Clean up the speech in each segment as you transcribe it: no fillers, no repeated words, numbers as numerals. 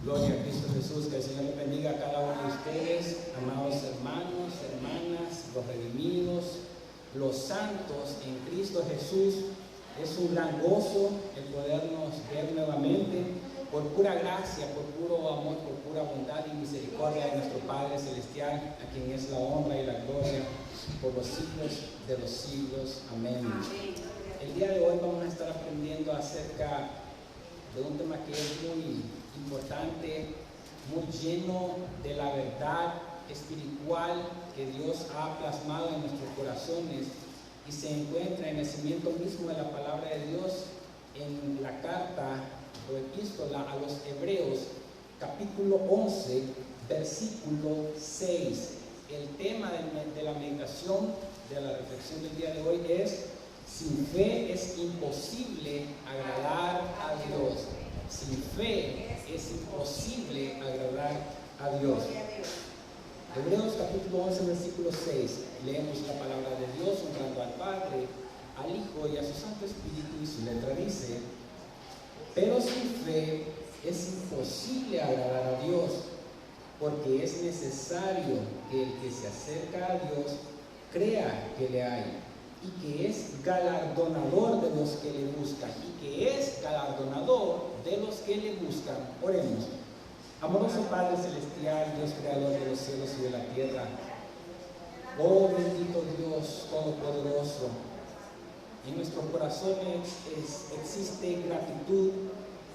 Gloria a Cristo Jesús, que el Señor les bendiga a cada uno de ustedes, amados hermanos, hermanas, los redimidos, los santos en Cristo Jesús. Es un gran gozo el podernos ver nuevamente por pura gracia, por puro amor, por pura bondad y misericordia de nuestro Padre Celestial, a quien es la honra y la gloria por los siglos de los siglos. Amén. El día de hoy vamos a estar aprendiendo acerca de un tema que es muy importante, muy lleno de la verdad espiritual que Dios ha plasmado en nuestros corazones y se encuentra en el cimiento mismo de la palabra de Dios en la carta o epístola a los Hebreos, capítulo 11, versículo 6. El tema de la meditación, de la reflexión del día de hoy es: sin fe es imposible agradar a Dios. Sin fe es imposible agradar a Dios. Hebreos capítulo 11, versículo 6. Leemos la palabra de Dios honrando al Padre, al Hijo y a su Santo Espíritu, y su letra dice: pero sin fe es imposible agradar a Dios, porque es necesario que el que se acerca a Dios crea que le hay, y que es galardonador de los que le buscan, que le buscan. Oremos. Amoroso Padre Celestial, Dios creador de los cielos y de la tierra, oh bendito Dios todopoderoso, en nuestros corazones existe gratitud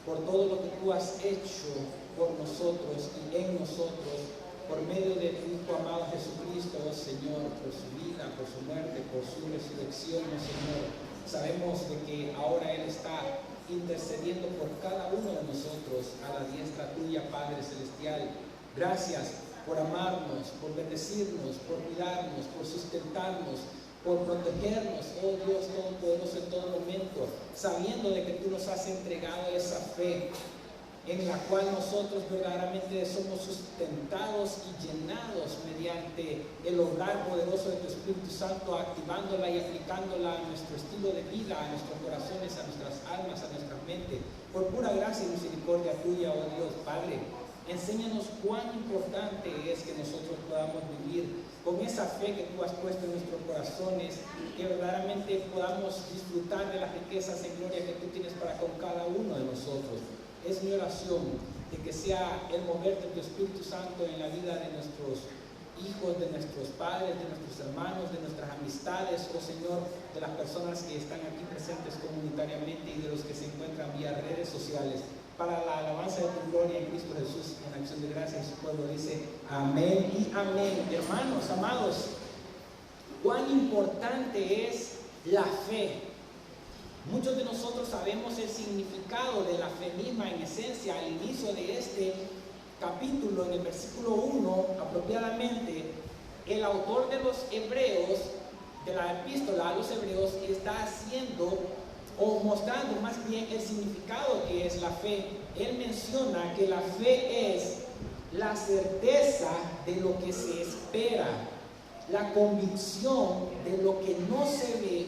por todo lo que tú has hecho por nosotros y en nosotros, por medio de tu Hijo amado Jesucristo, oh Señor, por su vida, por su muerte, por su resurrección, oh Señor. Sabemos de que ahora Él está intercediendo por cada uno de nosotros a la diestra tuya, Padre Celestial. Gracias por amarnos, por bendecirnos, por cuidarnos, por sustentarnos, por protegernos, oh Dios Todopoderoso, en todo momento, sabiendo de que tú nos has entregado esa fe en la cual nosotros verdaderamente somos sustentados y llenados mediante el obrar poderoso de tu Espíritu Santo, activándola y aplicándola a nuestro estilo de vida, a nuestros corazones, a nuestras almas, a nuestra mente, por pura gracia y misericordia tuya, oh Dios Padre. Enséñanos cuán importante es que nosotros podamos vivir con esa fe que tú has puesto en nuestros corazones, que verdaderamente podamos disfrutar de las riquezas en gloria que tú tienes para con cada uno de nosotros. Es mi oración de que sea el mover de tu Espíritu Santo en la vida de nuestros hijos, de nuestros padres, de nuestros hermanos, de nuestras amistades, oh Señor, de las personas que están aquí presentes comunitariamente y de los que se encuentran vía redes sociales, para la alabanza de tu gloria en Cristo Jesús, en acción de gracia. Y su pueblo dice amén y amén. Hermanos, amados, cuán importante es la fe. Muchos de nosotros sabemos el significado de la fe misma. En esencia, al inicio de este capítulo, en el versículo 1, apropiadamente, el autor de los Hebreos, de la epístola a los Hebreos, está haciendo o mostrando más bien el significado que es la fe. Él menciona que la fe es la certeza de lo que se espera, la convicción de lo que no se ve,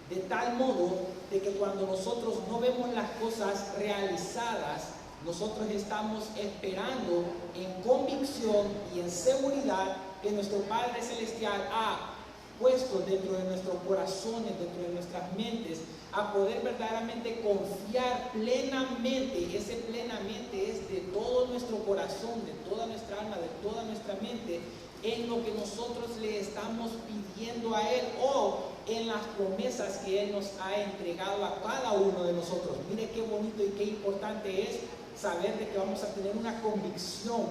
de tal modo de que cuando nosotros no vemos las cosas realizadas, nosotros estamos esperando en convicción y en seguridad que nuestro Padre Celestial ha puesto dentro de nuestros corazones, dentro de nuestras mentes, a poder verdaderamente confiar plenamente. Ese plenamente es de todo nuestro corazón, de toda nuestra alma, de toda nuestra mente, en lo que nosotros le estamos pidiendo a Él o en las promesas que Él nos ha entregado a cada uno de nosotros. Mire qué bonito y qué importante es saber de que vamos a tener una convicción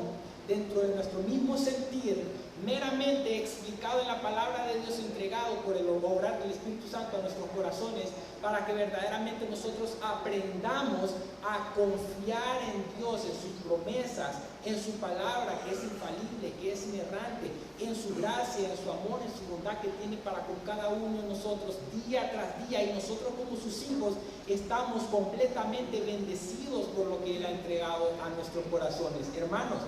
dentro de nuestro mismo sentir, meramente explicado en la palabra de Dios, entregado por el obrar del Espíritu Santo a nuestros corazones, para que verdaderamente nosotros aprendamos a confiar en Dios, en sus promesas, en su palabra que es infalible, que es inerrante, en su gracia, en su amor, en su bondad que tiene para con cada uno de nosotros día tras día. Y nosotros como sus hijos estamos completamente bendecidos por lo que Él ha entregado a nuestros corazones. Hermanos,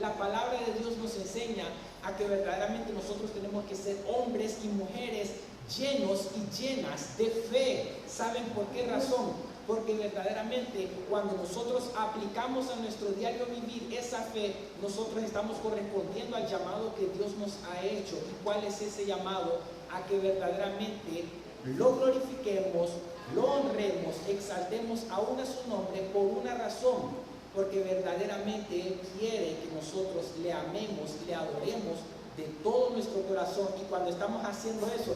la palabra de Dios nos enseña a que verdaderamente nosotros tenemos que ser hombres y mujeres llenos y llenas de fe. ¿Saben por qué razón? porque verdaderamente cuando nosotros aplicamos a nuestro diario vivir esa fe, nosotros estamos correspondiendo al llamado que Dios nos ha hecho. ¿Y cuál es ese llamado? A que verdaderamente lo glorifiquemos, lo honremos, exaltemos aún a su nombre por una razón, porque verdaderamente Él quiere que nosotros le amemos, le adoremos de todo nuestro corazón, y cuando estamos haciendo eso,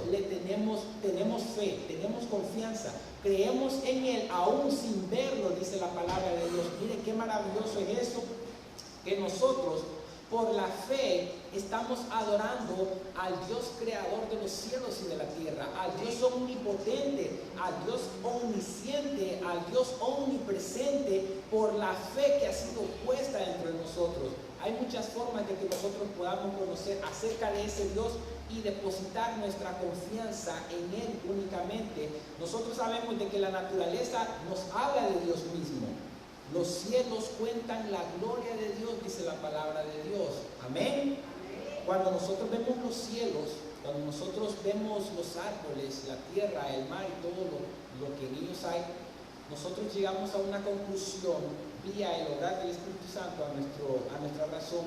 tenemos fe, tenemos confianza, creemos en Él aún sin verlo, dice la palabra de Dios. Mire qué maravilloso es eso, que nosotros por la fe estamos adorando al Dios creador de los cielos y de la tierra, al Dios omnipotente, al Dios omnisciente, al Dios omnipresente, por la fe que ha sido puesta dentro de nosotros. Hay muchas formas de que nosotros podamos conocer acerca de ese Dios y depositar nuestra confianza en Él únicamente. Nosotros sabemos de que la naturaleza nos habla de Dios mismo. Los cielos cuentan la gloria de Dios, dice la palabra de Dios. Amén. Cuando nosotros vemos los cielos, cuando nosotros vemos los árboles, la tierra, el mar y todo lo que en ellos hay, nosotros llegamos a una conclusión vía el obrar del Espíritu Santo a nuestra razón,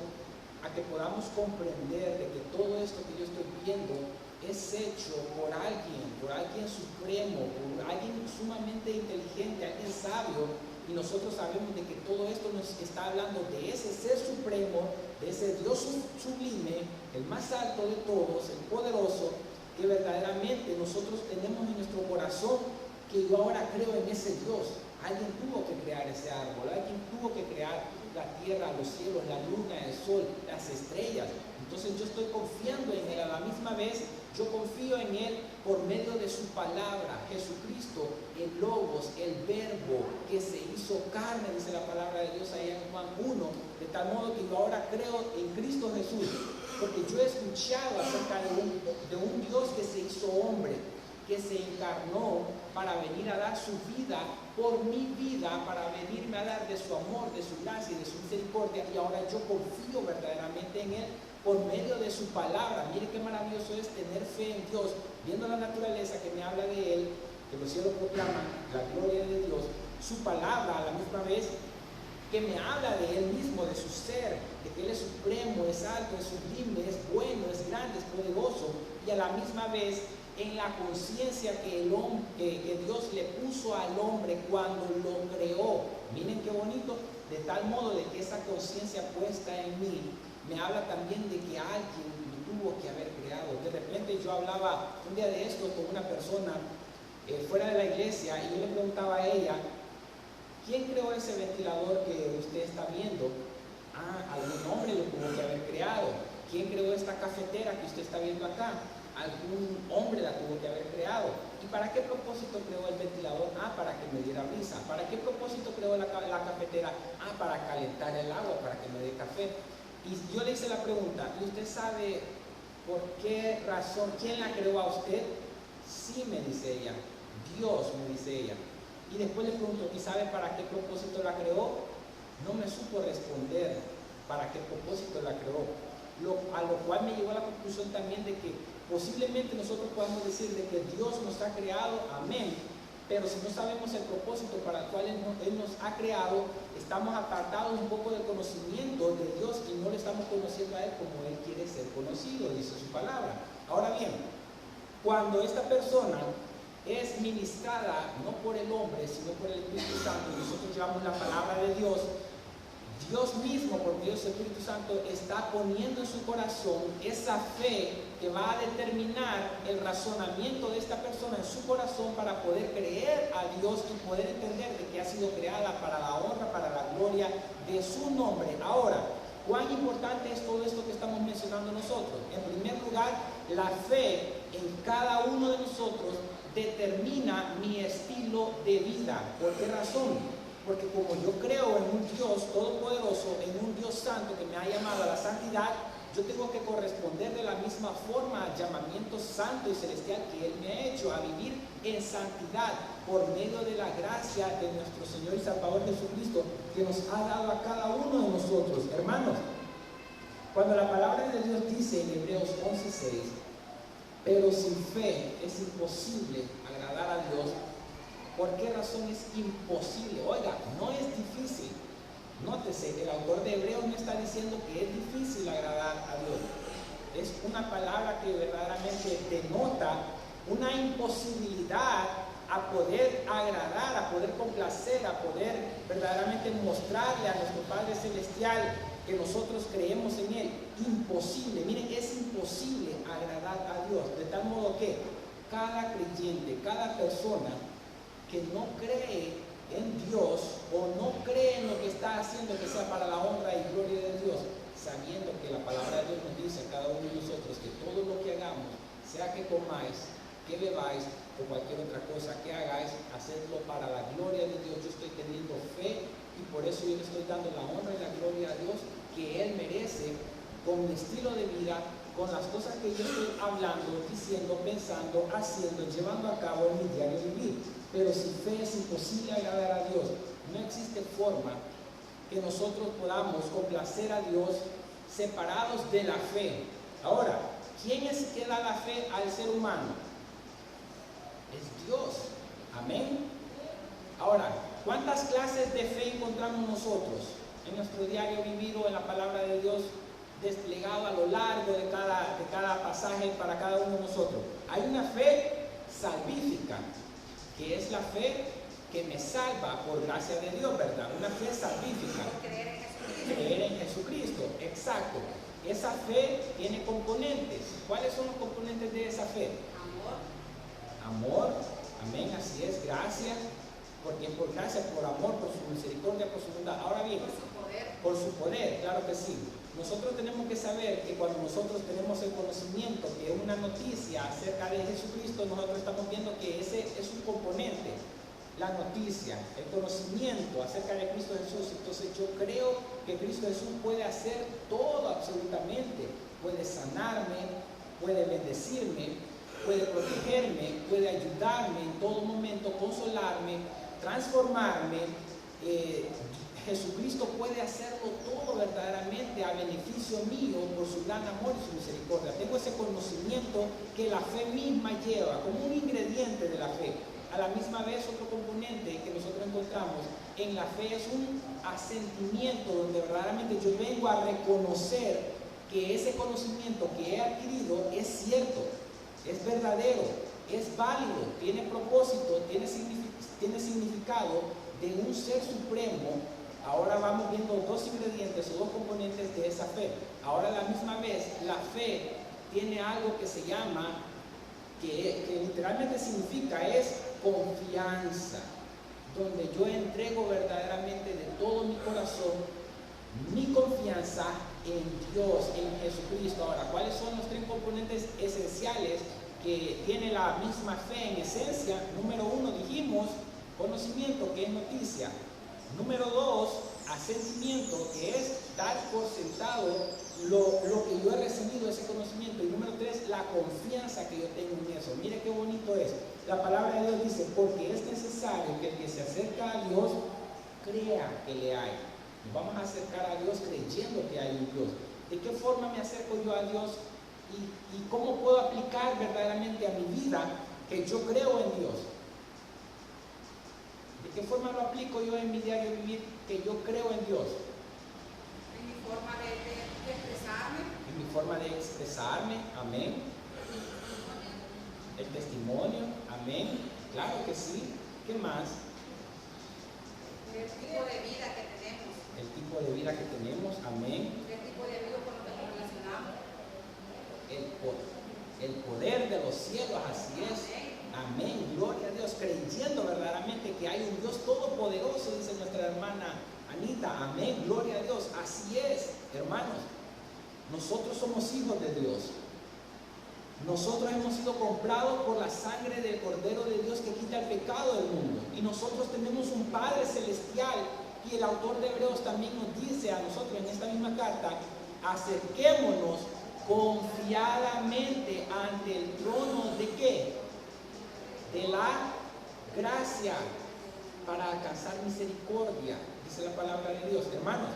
a que podamos comprender de que todo esto que yo estoy viendo es hecho por alguien supremo, por alguien sumamente inteligente, alguien sabio, y nosotros sabemos de que todo esto nos está hablando de ese ser supremo, de ese Dios sublime, el más alto de todos, el poderoso, que verdaderamente nosotros tenemos en nuestro corazón, que yo ahora creo en ese Dios. Alguien tuvo que crear ese árbol, alguien tuvo que crear la tierra, los cielos, la luna, el sol, las estrellas. Entonces yo estoy confiando en Él. A la misma vez yo confío en Él por medio de su palabra, Jesucristo, el Logos, el Verbo que se hizo carne, dice la palabra de Dios ahí en Juan 1, de tal modo que yo ahora creo en Cristo Jesús, porque yo he escuchado acerca de un Dios que se hizo hombre, que se encarnó para venir a dar su vida por mi vida, para venirme a dar de su amor, de su gracia y de su misericordia, y ahora yo confío verdaderamente en Él por medio de su palabra. Mire qué maravilloso es tener fe en Dios, viendo la naturaleza que me habla de Él, que los cielos proclaman la gloria de Dios, su palabra a la misma vez que me habla de Él mismo, de su ser, de que Él es supremo, es alto, es sublime, es bueno, es grande, es poderoso, y a la misma vez en la conciencia que Dios le puso al hombre cuando lo creó. Miren qué bonito, de tal modo de que esa conciencia puesta en mí me habla también de que alguien me tuvo que haber creado. De repente yo hablaba un día de esto con una persona fuera de la iglesia, y yo le preguntaba a ella: ¿quién creó ese ventilador que usted está viendo? Algún hombre lo tuvo que haber creado. ¿Quién creó esta cafetera que usted está viendo acá? Algún hombre la tuvo que haber creado. ¿Y para qué propósito creó el ventilador? Para que me diera brisa. ¿Para qué propósito creó la cafetera? Para calentar el agua, para que me dé café. Y yo le hice la pregunta: ¿y usted sabe por qué razón? ¿Quién la creó a usted? Sí, me dice ella. Dios, me dice ella. Y después le pregunto: ¿y sabe para qué propósito la creó? No me supo responder para qué propósito la creó. A lo cual me llegó a la conclusión también de que posiblemente nosotros podamos decir de que Dios nos ha creado, amén, pero si no sabemos el propósito para el cual Él nos ha creado, estamos apartados un poco del conocimiento de Dios y no le estamos conociendo a Él como Él quiere ser conocido, dice su palabra. Ahora bien, cuando esta persona es ministrada no por el hombre, sino por el Espíritu Santo, y nosotros llevamos la palabra de Dios, Dios mismo, por medio de su Espíritu Santo, está poniendo en su corazón esa fe que va a determinar el razonamiento de esta persona en su corazón para poder creer a Dios y poder entender de que ha sido creada para la honra, para la gloria de su nombre. Ahora, ¿cuán importante es todo esto que estamos mencionando nosotros? En primer lugar, la fe en cada uno de nosotros determina mi estilo de vida. ¿Por qué razón? Porque como yo creo en un Dios todopoderoso, en un Dios santo que me ha llamado a la santidad, yo tengo que corresponder de la misma forma al llamamiento santo y celestial que Él me ha hecho, a vivir en santidad por medio de la gracia de nuestro Señor y Salvador Jesucristo, que nos ha dado a cada uno de nosotros. Hermanos, cuando la palabra de Dios dice en Hebreos 11:6, pero sin fe es imposible agradar a Dios, ¿Por qué razón es imposible? Oiga, no es difícil. Nótese, el autor de Hebreos no está diciendo que es difícil agradar a Dios. Es una palabra que verdaderamente denota una imposibilidad a poder agradar, a poder complacer, a poder verdaderamente mostrarle a nuestro Padre Celestial que nosotros creemos en Él. Imposible, miren, es imposible agradar a Dios, de tal modo que cada creyente, cada persona que no cree en Dios o no cree en lo que está haciendo que sea para la honra y gloria de Dios, sabiendo que la palabra de Dios nos dice a cada uno de nosotros que todo lo que hagamos, sea que comáis, que bebáis o cualquier otra cosa que hagáis, hacedlo para la gloria de Dios. Yo estoy teniendo fe y por eso yo le estoy dando la honra y la gloria a Dios que Él merece con mi estilo de vida, con las cosas que yo estoy hablando, diciendo, pensando, haciendo, llevando a cabo en mi diario vivir. Pero sin fe es imposible agradar a Dios. No existe forma que nosotros podamos complacer a Dios separados de la fe. Ahora, ¿quién es que da la fe al ser humano? Es Dios. Amén. Ahora, ¿cuántas clases de fe encontramos nosotros en nuestro diario vivido en la palabra de Dios desplegado a lo largo de cada pasaje para cada uno de nosotros? Hay una fe salvífica, que es la fe que me salva por gracia de Dios, ¿verdad? Una fe salvífica. Creer en Jesucristo, exacto. Esa fe tiene componentes. ¿Cuáles son los componentes de esa fe? Amor, amén, así es, gracias, porque es por gracia, por amor, por su misericordia, por su bondad. Ahora bien, por su poder, claro que sí. Nosotros tenemos que saber que cuando nosotros tenemos el conocimiento que una noticia acerca de Jesucristo, nosotros estamos viendo que ese es un componente, la noticia, el conocimiento acerca de Cristo Jesús. Entonces yo creo que Cristo Jesús puede hacer todo absolutamente, puede sanarme, puede bendecirme, puede protegerme, puede ayudarme en todo momento, consolarme, transformarme. Jesucristo puede hacerlo todo verdaderamente a beneficio mío por su gran amor y su misericordia. Tengo ese conocimiento que la fe misma lleva como un ingrediente de la fe. A la misma vez, otro componente que nosotros encontramos en la fe es un asentimiento donde verdaderamente yo vengo a reconocer que ese conocimiento que he adquirido es cierto, es verdadero, es válido, tiene propósito, tiene significado de un ser supremo. Ahora vamos viendo dos ingredientes o dos componentes de esa fe. Ahora a la misma vez, la fe tiene algo que se llama, que literalmente significa, es confianza, donde yo entrego verdaderamente de todo mi corazón mi confianza en Dios, en Jesucristo. Ahora, ¿cuáles son los tres componentes esenciales que tiene la misma fe en esencia? Número uno, dijimos, conocimiento, que es noticia. Número dos, asentimiento, que es dar por sentado lo que yo he recibido, ese conocimiento. Y número tres, la confianza que yo tengo en eso. Mire qué bonito es. La palabra de Dios dice, porque es necesario que el que se acerca a Dios crea que le hay. Nos vamos a acercar a Dios creyendo que hay un Dios. ¿De qué forma me acerco yo a Dios? ¿Y cómo puedo aplicar verdaderamente a mi vida que yo creo en Dios? ¿De qué forma lo aplico yo en mi diario vivir que yo creo en Dios? En mi forma de expresarme. En mi forma de expresarme, amén. El testimonio, amén. Claro que sí. ¿Qué más? El tipo de vida que tenemos. El tipo de vida que tenemos, amén. El tipo de vida con lo que nos relacionamos. El poder de los cielos, así es. Amén, gloria a Dios, creyendo verdaderamente que hay un Dios todopoderoso, dice nuestra hermana Anita. Amén, gloria a Dios, así es, hermanos. Nosotros somos hijos de Dios. Nosotros hemos sido comprados por la sangre del Cordero de Dios que quita el pecado del mundo. Y nosotros tenemos un Padre Celestial. Y el autor de Hebreos también nos dice a nosotros en esta misma carta, acerquémonos confiadamente ante el trono de ¿qué? De la gracia, para alcanzar misericordia, dice la palabra de Dios. Hermanos,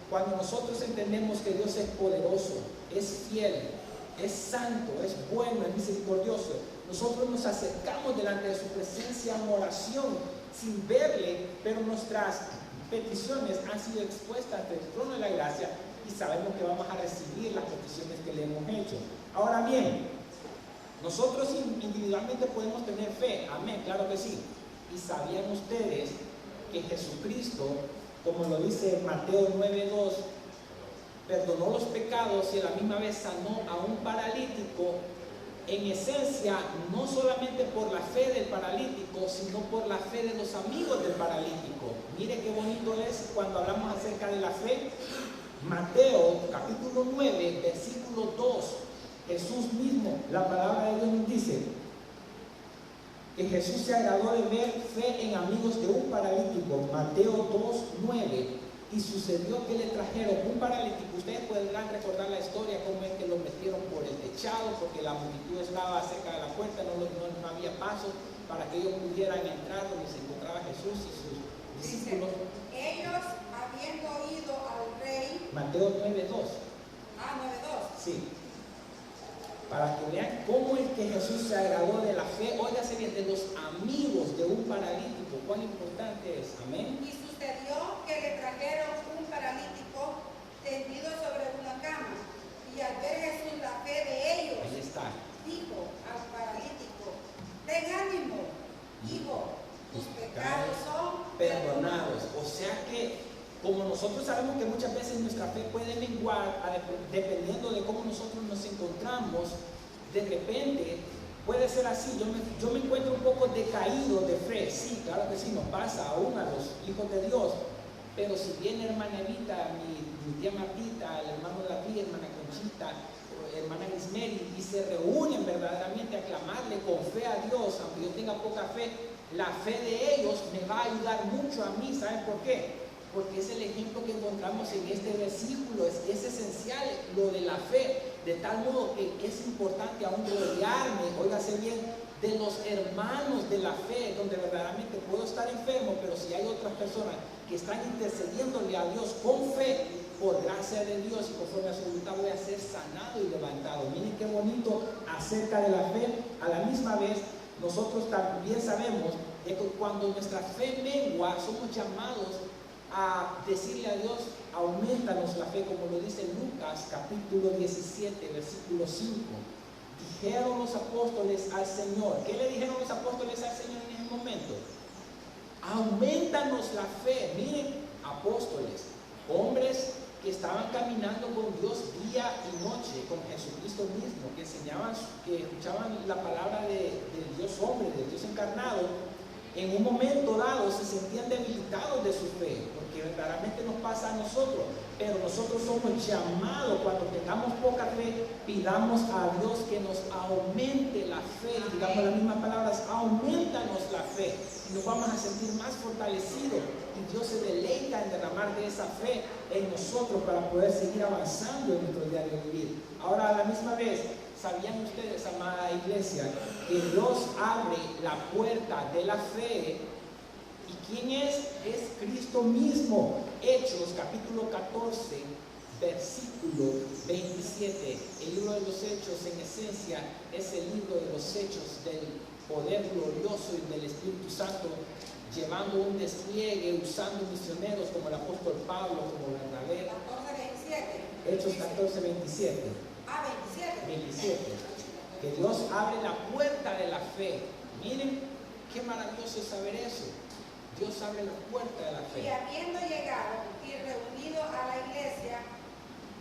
cuando nosotros entendemos que Dios es poderoso, es fiel, es santo, es bueno, es misericordioso, nosotros nos acercamos delante de su presencia en oración sin verle, pero nuestras peticiones han sido expuestas ante el trono de la gracia y sabemos que vamos a recibir las peticiones que le hemos hecho. Ahora bien, nosotros individualmente podemos tener fe, amén, claro que sí. Y sabían ustedes que Jesucristo, como lo dice Mateo 9:2, perdonó los pecados y a la misma vez sanó a un paralítico, en esencia, no solamente por la fe del paralítico, sino por la fe de los amigos del paralítico. Mire qué bonito es cuando hablamos acerca de la fe. Mateo capítulo 9, versículo 2, Jesús mismo, la palabra de Dios nos dice que Jesús se agradó de ver fe en amigos de un paralítico. Mateo 2:9. Y sucedió que le trajeron un paralítico. Ustedes podrán recordar la historia, cómo es que lo metieron por el techado, porque la multitud estaba cerca de la puerta, no había paso para que ellos pudieran entrar donde se encontraba Jesús y sus discípulos. Ellos, habiendo oído al rey. Mateo 9:2. 9:2. Sí. Para que vean cómo es que Jesús se agradó de la fe, óigase bien, de los amigos de un paralítico. Cuán importante es, amén. Y sucedió que le trajeron un paralítico tendido sobre una cama, y al ver Jesús la fe de ellos, Ahí está. dijo al paralítico: ten ánimo, hijo, tus pecados son perdonados. O sea que, como nosotros sabemos que muchas veces nuestra fe puede menguar dependiendo de cómo nosotros nos encontramos, de repente puede ser así. Yo me encuentro un poco decaído de fe, sí, claro que sí, nos pasa aún a los hijos de Dios. Pero si viene hermana Evita, mi tía Martita, el hermano David, hermana Conchita, hermana Grismeri, y se reúnen verdaderamente a clamarle con fe a Dios, aunque yo tenga poca fe, la fe de ellos me va a ayudar mucho a mí. ¿Saben por qué? Porque es el ejemplo que encontramos en este versículo. Es esencial lo de la fe, de tal modo que es importante aún rodearme, óigase bien, de los hermanos de la fe, donde verdaderamente puedo estar enfermo, pero si hay otras personas que están intercediéndole a Dios con fe, por gracia de Dios y conforme a su voluntad, voy a ser sanado y levantado. Miren qué bonito acerca de la fe. A la misma vez, nosotros también sabemos que cuando nuestra fe mengua, somos llamados a decirle a Dios: aumentanos la fe, como lo dice Lucas capítulo 17, versículo 5. Dijeron los apóstoles al Señor. ¿Qué le dijeron los apóstoles al Señor en ese momento? Aumentanos la fe. Miren, apóstoles, hombres que estaban caminando con Dios día y noche, con Jesucristo mismo, que enseñaban, que escuchaban la palabra del Dios hombre, del Dios encarnado. En un momento dado se sentían debilitados de su fe, porque verdaderamente nos pasa a nosotros, pero nosotros somos llamados, cuando tengamos poca fe, pidamos a Dios que nos aumente la fe. Digamos las mismas palabras: aumentanos la fe, y nos vamos a sentir más fortalecidos, y Dios se deleita en derramar de esa fe en nosotros para poder seguir avanzando en nuestro diario vivir. Ahora, a la misma vez, ¿sabían ustedes, amada iglesia, que Dios abre la puerta de la fe? ¿Y quién es? Es Cristo mismo. Hechos capítulo 14, versículo 27. El libro de los Hechos, en esencia, es el libro de los hechos del poder glorioso y del Espíritu Santo, llevando un despliegue, usando misioneros como el apóstol Pablo, como Bernabé. 14:27. Hechos 14, 27. 27. Que Dios abre la puerta de la fe. Miren qué maravilloso es saber eso. Dios abre la puerta de la fe. Y habiendo llegado y reunido a la iglesia,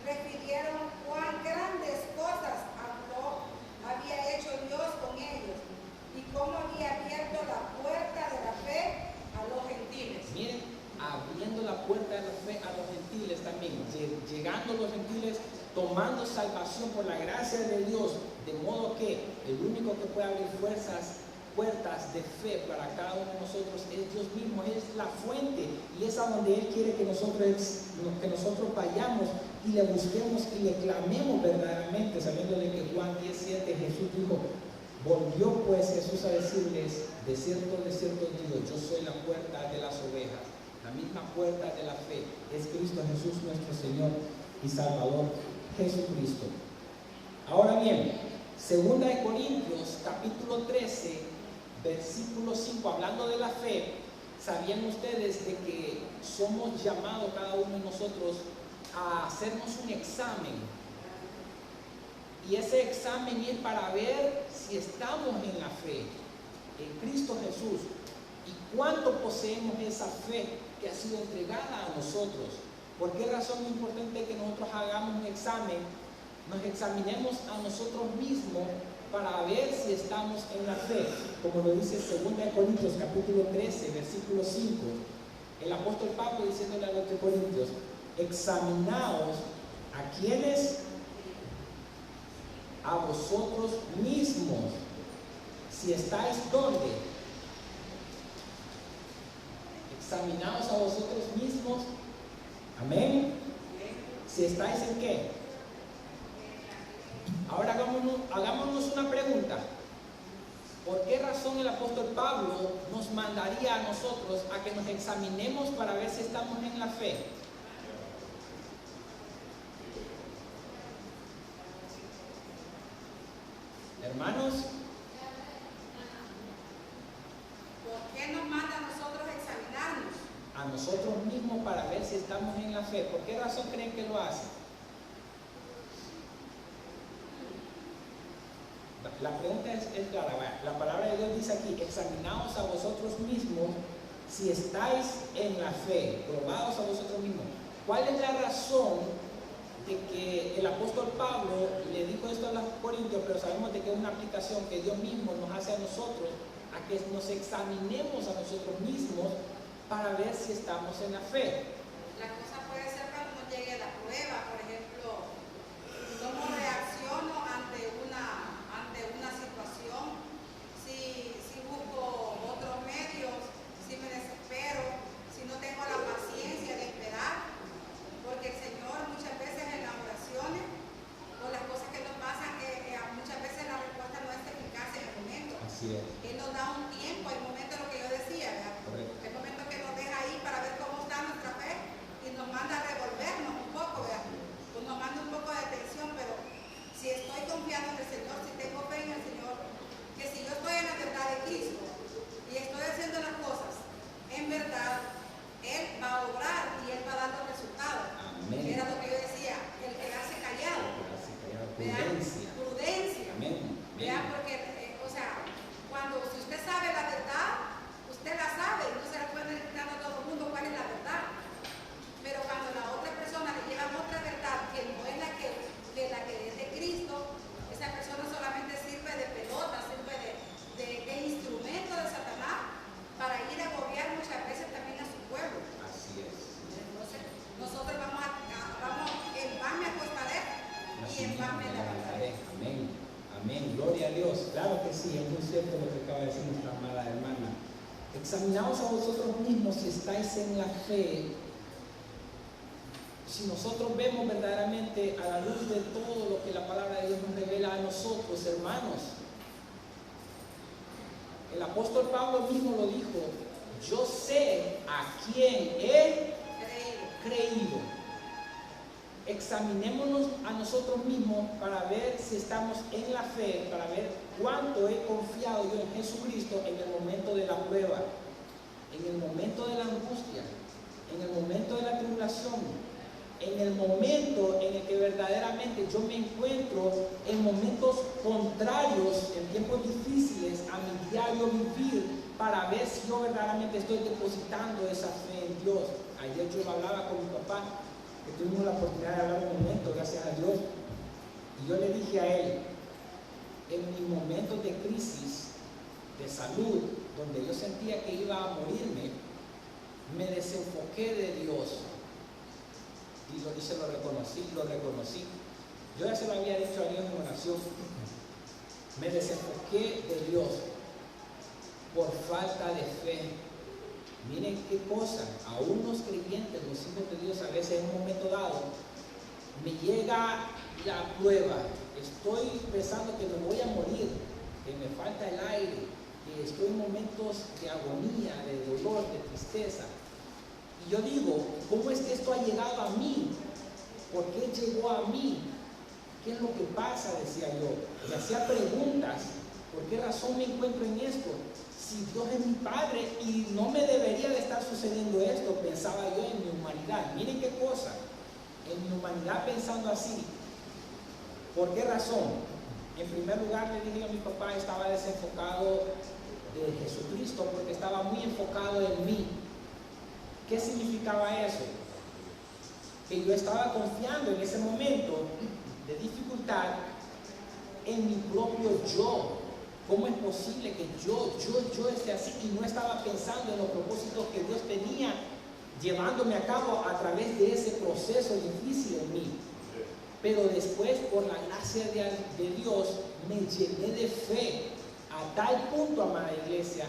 refirieron cuán grandes cosas había hecho Dios con ellos, y cómo había abierto la puerta de la fe a los gentiles. Miren, abriendo la puerta de la fe a los gentiles también, llegando los gentiles, tomando salvación por la gracia de Dios, de modo que el único que puede abrir puertas de fe para cada uno de nosotros es Dios mismo. Él es la fuente, y es a donde Él quiere que nosotros vayamos y le busquemos y le clamemos verdaderamente, sabiendo de que Juan 10:7 Jesús dijo: volvió pues Jesús a decirles: de cierto digo, yo soy la puerta de las ovejas. La misma puerta de la fe es Cristo Jesús, nuestro Señor y Salvador Jesucristo. Ahora bien, Segunda de Corintios, capítulo 13, versículo 5, hablando de la fe. ¿Sabían ustedes de que somos llamados cada uno de nosotros a hacernos un examen? Y ese examen es para ver si estamos en la fe, en Cristo Jesús, y cuánto poseemos esa fe que ha sido entregada a nosotros. ¿Por qué razón es importante que nosotros hagamos un examen? Nos examinemos a nosotros mismos para ver si estamos en la fe, como lo dice 2 Corintios capítulo 13, versículo 5. El apóstol Pablo diciéndole a los de Corintios: examinaos a quienes, a vosotros mismos, si estáis donde. Examinaos a vosotros mismos. Amén. Si estáis en qué. Ahora hagámonos una pregunta. ¿Por qué razón el apóstol Pablo nos mandaría a nosotros a que nos examinemos para ver si estamos en la fe? Hermanos, ¿por qué nos manda a nosotros examinarnos? a nosotros mismos para ver si estamos en la fe. ¿Por qué razón creen que lo hace? La pregunta es clara. La palabra de Dios dice aquí: examinaos a vosotros mismos si estáis en la fe, probados a vosotros mismos. ¿Cuál es la razón de que el apóstol Pablo le dijo esto a los corintios? Pero sabemos de que es una aplicación que Dios mismo nos hace a nosotros, a que nos examinemos a nosotros mismos para ver si estamos en la fe. La cosa puede ser cuando nos llegue la prueba, por ejemplo, cómo reacciono ante una situación, si busco otros medios, si me desespero, si no tengo la paciencia de esperar, porque el Señor muchas veces en las oraciones o las cosas que nos pasan, muchas veces la respuesta no es eficaz en el momento. Así es. Él nos da un tiempo, hay momentos, lo que yo decía, ¿verdad? Correcto. Hay momentos que nos deja ahí para ver cómo está nuestra fe y nos manda a revolvernos un poco, ¿verdad? Pues nos manda un poco de atención, pero si estoy confiando en el Señor, si tengo fe en el Señor, que si yo estoy en la verdad de Cristo y estoy haciendo las cosas en verdad, Él va a obrar y Él va a dar los resultados. Amén. Era lo que yo decía, el quedarse callado. Prudencia. Prudencia. Amén. Vean, porque, si usted sabe la verdad, usted la sabe, no se la puede explicar a todo el mundo cuál es la verdad. Pero cuando la otra persona le lleva otra verdad que no es la que es de Cristo, esa persona solamente sirve de pelota, sirve de instrumento de Satanás para ir a gobernar muchas veces también a su pueblo. Así es. Entonces, nosotros vamos en paz me acostaré y en paz me levantaré. Amén. Amén. Gloria a Dios. Claro que sí, es muy cierto lo que acaba de decir nuestra amada hermana. Examinaos a vosotros mismos si estáis en la fe. Si nosotros vemos verdaderamente a la luz de todo lo que la palabra de Dios nos revela a nosotros, hermanos. El apóstol Pablo mismo lo dijo: yo sé a quién he creído. Examinémonos a nosotros mismos para ver si estamos en la fe, para ver cuánto he confiado yo en Jesucristo en el momento de la prueba, en el momento de la angustia, en el momento de la tribulación, en el momento en el que verdaderamente yo me encuentro en momentos contrarios, en tiempos difíciles a mi diario vivir, para ver si yo verdaderamente estoy depositando esa fe en Dios. Ayer yo hablaba con mi papá, que tuvimos la oportunidad de hablar un momento, gracias a Dios, y yo le dije a él: en mis momentos de crisis, de salud, donde yo sentía que iba a morirme, me desenfoqué de Dios, y lo reconocí. Yo ya se lo había dicho a Dios en oración. Me desenfoqué de Dios por falta de fe. Miren qué cosa, a unos creyentes, los hijos de Dios, a veces en un momento dado, me llega la prueba, estoy pensando que me voy a morir, que me falta el aire, que estoy en momentos de agonía, de dolor, de tristeza. Y yo digo: ¿cómo es que esto ha llegado a mí? ¿Por qué llegó a mí? ¿Qué es lo que pasa? Decía yo. Me hacía preguntas. ¿Por qué razón me encuentro en esto? Si Dios es mi Padre y no me debería de estar sucediendo esto, pensaba yo en mi humanidad. Miren qué cosa. En mi humanidad pensando así. ¿Por qué razón? En primer lugar le dije a mi papá, estaba desenfocado de Jesucristo porque estaba muy enfocado en mí. ¿Qué significaba eso? Que yo estaba confiando en ese momento de dificultad en mi propio yo. ¿Cómo es posible que yo esté así? Y no estaba pensando en los propósitos que Dios tenía llevándome a cabo a través de ese proceso difícil en mí. Pero después, por la gracia de Dios, me llené de fe a tal punto, amada iglesia,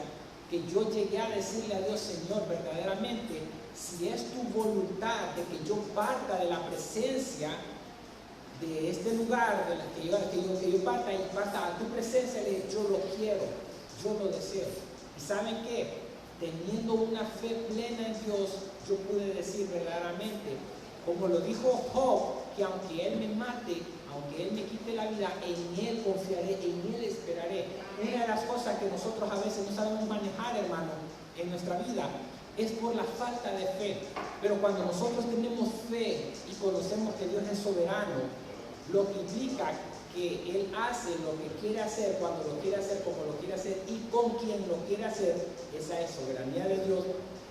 que yo llegué a decirle a Dios: Señor, verdaderamente, si es tu voluntad de que yo parta de la presencia de este lugar, de la que yo parta y parta a tu presencia, yo lo quiero, yo lo deseo. ¿Y saben qué? Teniendo una fe plena en Dios, yo pude decir verdaderamente, como lo dijo Job, que aunque Él me mate, aunque Él me quite la vida, en Él confiaré, en Él esperaré. Una de las cosas que nosotros a veces no sabemos manejar, hermano, en nuestra vida, es por la falta de fe. Pero cuando nosotros tenemos fe y conocemos que Dios es soberano, lo que implica que Él hace lo que quiere hacer, cuando lo quiere hacer, como lo quiere hacer y con quien lo quiere hacer, esa es soberanía de Dios.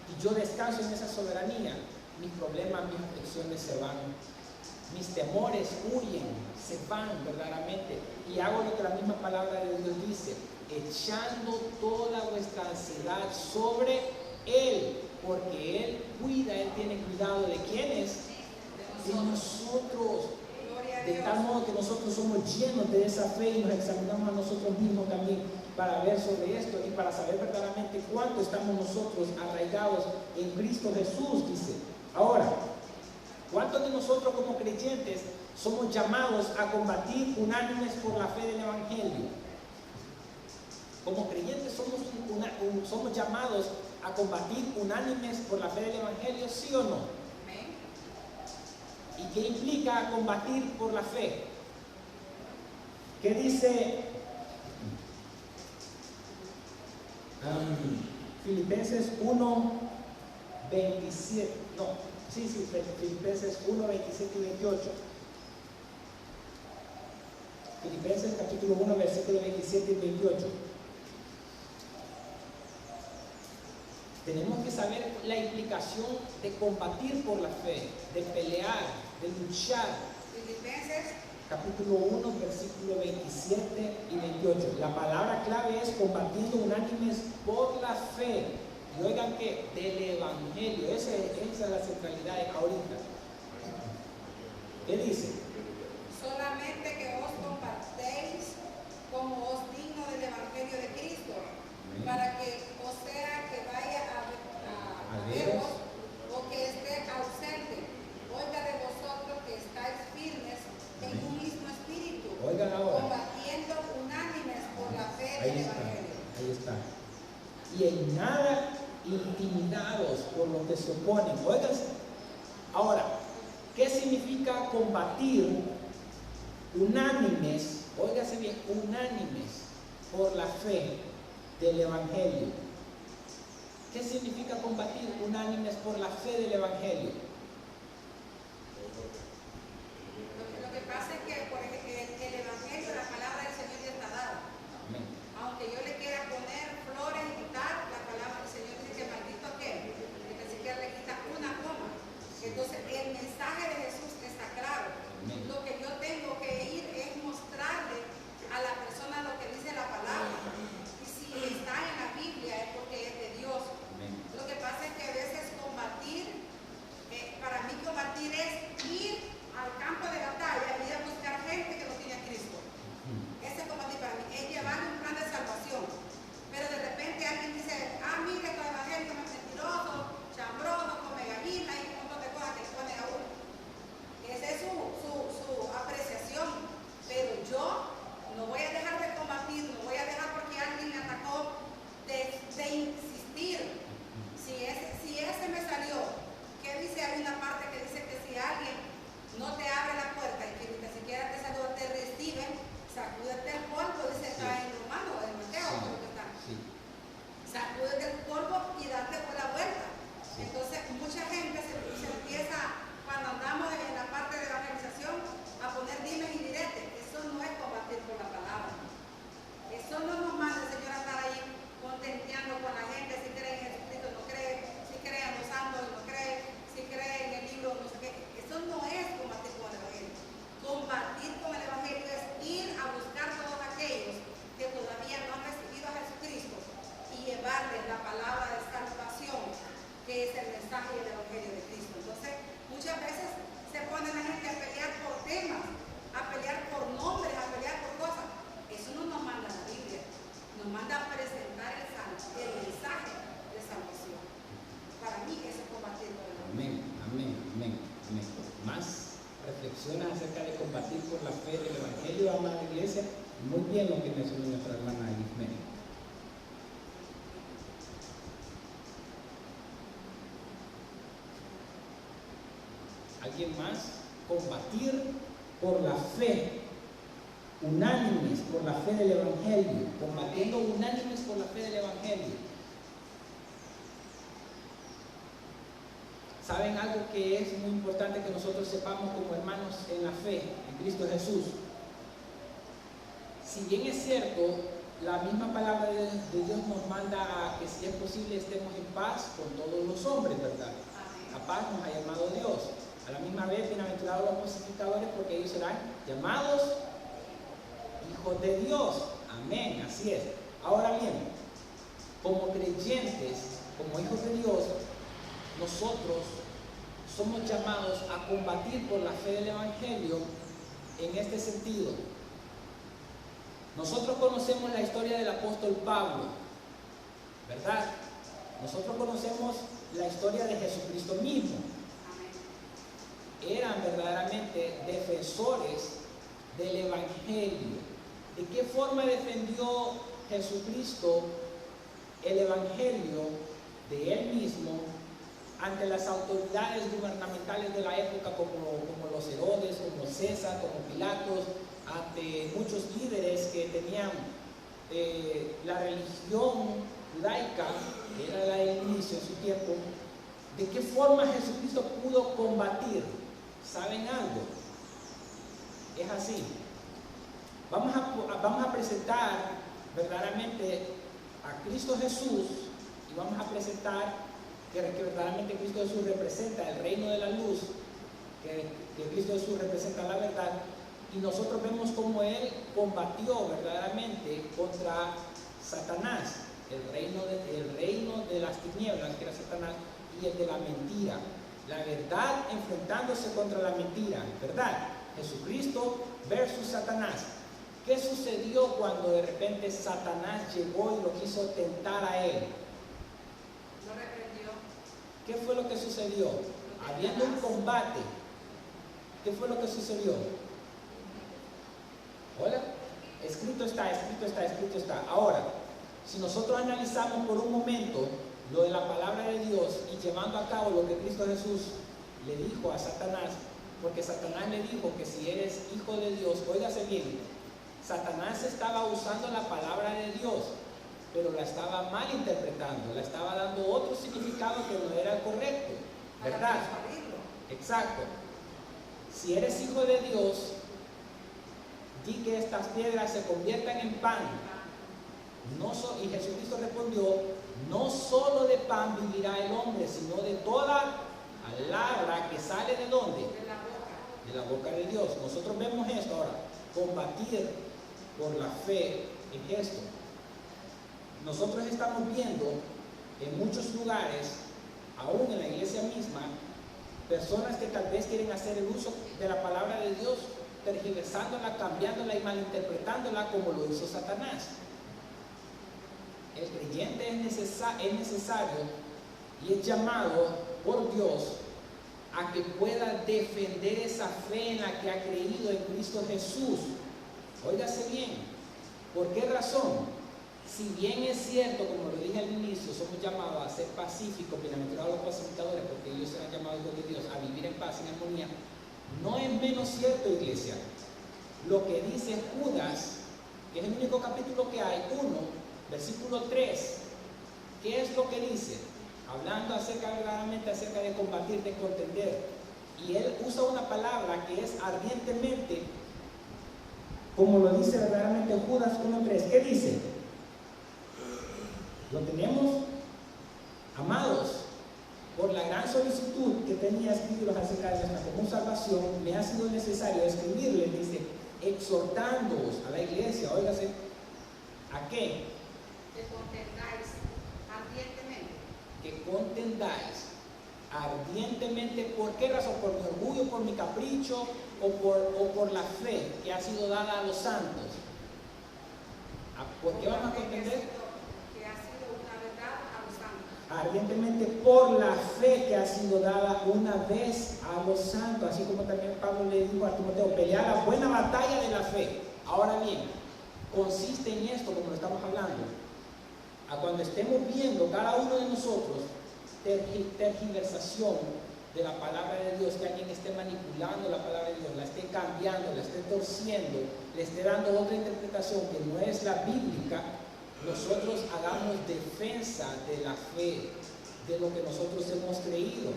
Y yo descanso en esa soberanía. Mis problemas, mis aflicciones se van. Mis temores huyen, se van verdaderamente. Y hago lo que la misma palabra de Dios dice: echando toda vuestra ansiedad sobre Él, porque Él cuida, Él tiene cuidado de quiénes, de nosotros. De tal modo que nosotros somos llenos de esa fe y nos examinamos a nosotros mismos también para ver sobre esto y para saber verdaderamente cuánto estamos nosotros arraigados en Cristo Jesús, dice. Ahora, ¿cuántos de nosotros como creyentes somos llamados a combatir unánimes por la fe del Evangelio? Como creyentes somos llamados a combatir unánimes por la fe del Evangelio, ¿sí o no? ¿Y qué implica combatir por la fe? ¿Qué dice Filipenses 1, 27? Filipenses 1, 27 y 28. Filipenses capítulo 1, versículos 27 y 28. Tenemos que saber la implicación de combatir por la fe, de pelear, de luchar. Filipenses Capítulo 1, versículo 27 y 28. La palabra clave es combatiendo unánimes por la fe. Y oigan que del Evangelio, esa es la centralidad ahorita. ¿Qué dice? solamente que os compartéis como os digno del Evangelio de Cristo, para que o sea que vaya a veros o que esté ausente, oiga de vosotros que estáis firmes en un mismo espíritu, Oigan ahora. combatiendo unánimes por la fe del Evangelio. Ahí está. Y en nada intimidados por lo que se oponen. Oigan. Ahora, ¿qué significa combatir unánimes? Óigase bien, unánimes por la fe del Evangelio. ¿Qué significa combatir unánimes por la fe del Evangelio? Lo que pasa es que por ejemplo, el Evangelio, la palabra del Señor ya está dada. Amén. Aunque yo le quiera poner flores y quitar, la palabra del Señor dice que maldito aquel que ni siquiera le quita una coma. Entonces el mensaje de Jesús está claro. Amén. Lo que yo tengo que ir es mostrarle a la persona lo que dice la palabra. Y si está en la Biblia es porque es de Dios. Amén. Lo que pasa es que a veces combatir, para mí combatir es ir Amén. Más reflexiones acerca de combatir por la fe del Evangelio, amada iglesia. Muy bien lo que mencionó nuestra hermana Ismeri. ¿Alguien más? Combatir por la fe, unánimes por la fe del Evangelio, combatiendo unánimes por la fe del Evangelio. ¿Saben algo que es muy importante que nosotros sepamos como hermanos en la fe, en Cristo Jesús? Si bien es cierto, la misma palabra de Dios nos manda a que si es posible estemos en paz con todos los hombres, ¿verdad? A paz nos ha llamado Dios. A la misma vez, bienaventurados los pacificadores, porque ellos serán llamados hijos de Dios. Amén, así es. Ahora bien, como creyentes, como hijos de Dios, nosotros somos llamados a combatir por la fe del Evangelio en este sentido. Nosotros conocemos la historia del apóstol Pablo, ¿verdad? Nosotros conocemos la historia de Jesucristo mismo. Eran verdaderamente defensores del Evangelio. ¿De qué forma defendió Jesucristo el Evangelio de él mismo ante las autoridades gubernamentales de la época como los Herodes, como César, como Pilatos, ante muchos líderes que tenían la religión judaica, que era la del inicio en su tiempo? ¿De qué forma Jesucristo pudo combatir? ¿Saben algo? Es así. Vamos a presentar verdaderamente a Cristo Jesús y vamos a presentar que verdaderamente Cristo Jesús representa el reino de la luz, que Cristo Jesús representa la verdad, y nosotros vemos cómo Él combatió verdaderamente contra Satanás, el reino de las tinieblas, que era Satanás, y el de la mentira. La verdad enfrentándose contra la mentira, ¿verdad? Jesucristo versus Satanás. ¿Qué sucedió cuando de repente Satanás llegó y lo quiso tentar a él? Lo reprendió. ¿Qué fue lo que sucedió? Habiendo un combate, ¿qué fue lo que sucedió? ¿Hola? Escrito está. Ahora, si nosotros analizamos por un momento lo de la palabra de Dios y llevando a cabo lo que Cristo Jesús le dijo a Satanás, porque Satanás le dijo que si eres hijo de Dios, óigase bien, Satanás estaba usando la palabra de Dios, pero la estaba mal interpretando, la estaba dando otro significado que no era el correcto, ¿verdad? Exacto. Si eres hijo de Dios, di que estas piedras se conviertan en pan. Y Jesucristo respondió: no solo de pan vivirá el hombre, sino de toda palabra que sale ¿de dónde? De la boca de Dios. Nosotros vemos esto ahora, combatir por la fe en esto. Nosotros estamos viendo en muchos lugares, aún en la iglesia misma, personas que tal vez quieren hacer el uso de la palabra de Dios, tergiversándola, cambiándola y malinterpretándola como lo hizo Satanás. El creyente es necesario y es llamado por Dios a que pueda defender esa fe en la que ha creído en Cristo Jesús. Óigase bien, ¿por qué razón? Si bien es cierto, como lo dije al inicio, somos llamados a ser pacíficos, bienaventurados los pacificadores, porque ellos serán llamados hijos de Dios a vivir en paz, en armonía, no es menos cierto, iglesia, lo que dice Judas, que es el único capítulo que hay, 1, versículo 3. ¿Qué es lo que dice? Hablando verdaderamente acerca de combatir, de contender. Y él usa una palabra que es ardientemente, como lo dice verdaderamente Judas 1:3. ¿Qué dice? Lo tenemos, amados, por la gran solicitud que tenía escritos acerca de nuestra común salvación, me ha sido necesario escribirles, dice, exhortándoos a la iglesia, óigase, ¿a qué? Que contendáis ardientemente. Que contendáis ardientemente. ¿Por qué razón? ¿Por mi orgullo, por mi capricho o por la fe que ha sido dada a los santos? ¿Por qué vamos a contender? Que ha sido una verdad a los santos. ardientemente por la fe que ha sido dada una vez a los santos, así como también Pablo le dijo a Timoteo, pelear la buena batalla de la fe. Ahora bien, consiste en esto, como lo estamos hablando, a cuando estemos viendo cada uno de nosotros tergiversación de la palabra de Dios, que alguien esté manipulando la palabra de Dios, la esté cambiando, la esté torciendo, le esté dando otra interpretación que no es la bíblica, nosotros hagamos defensa de la fe, de lo que nosotros hemos creído.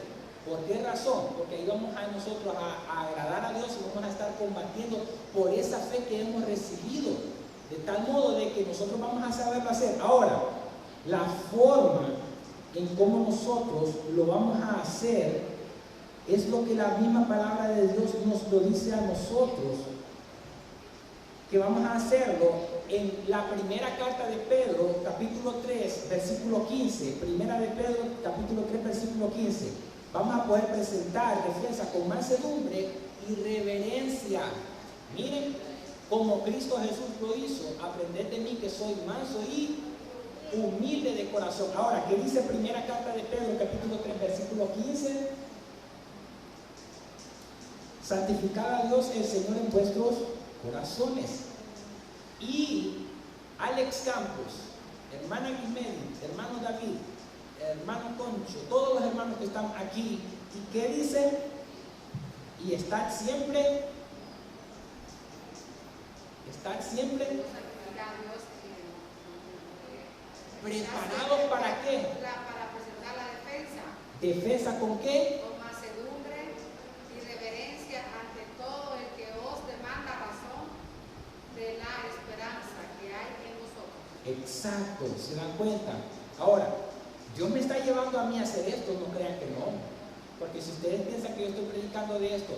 ¿Por qué razón? Porque ahí vamos a nosotros a agradar a Dios y vamos a estar combatiendo por esa fe que hemos recibido, de tal modo de que nosotros vamos a saberlo hacer. Ahora, la forma en cómo nosotros lo vamos a hacer es lo que la misma palabra de Dios nos lo dice a nosotros, que vamos a hacerlo en la primera carta de Pedro, capítulo 3, versículo 15. Primera de Pedro, capítulo 3, versículo 15. Vamos a poder presentar defensa con mansedumbre y reverencia. Miren, como Cristo Jesús lo hizo, aprended de mí que soy manso y humilde de corazón. Ahora, ¿qué dice primera carta de Pedro, capítulo 3, versículo 15? Santificad a Dios el Señor en vuestros corazones. Y Alex Campos, hermana Guimeli, hermano David, hermano Concho, todos los hermanos que están aquí, ¿y qué dice? Y estad siempre preparados. ¿Para qué? Para presentar la defensa. ¿Defensa con qué? Con mansedumbre y reverencia ante todo el que os demanda razón de la esperanza que hay en vosotros. Exacto, ¿se dan cuenta? Ahora, Dios me está llevando a mí a hacer esto, no crean que no. Porque si ustedes piensan que yo estoy predicando de esto,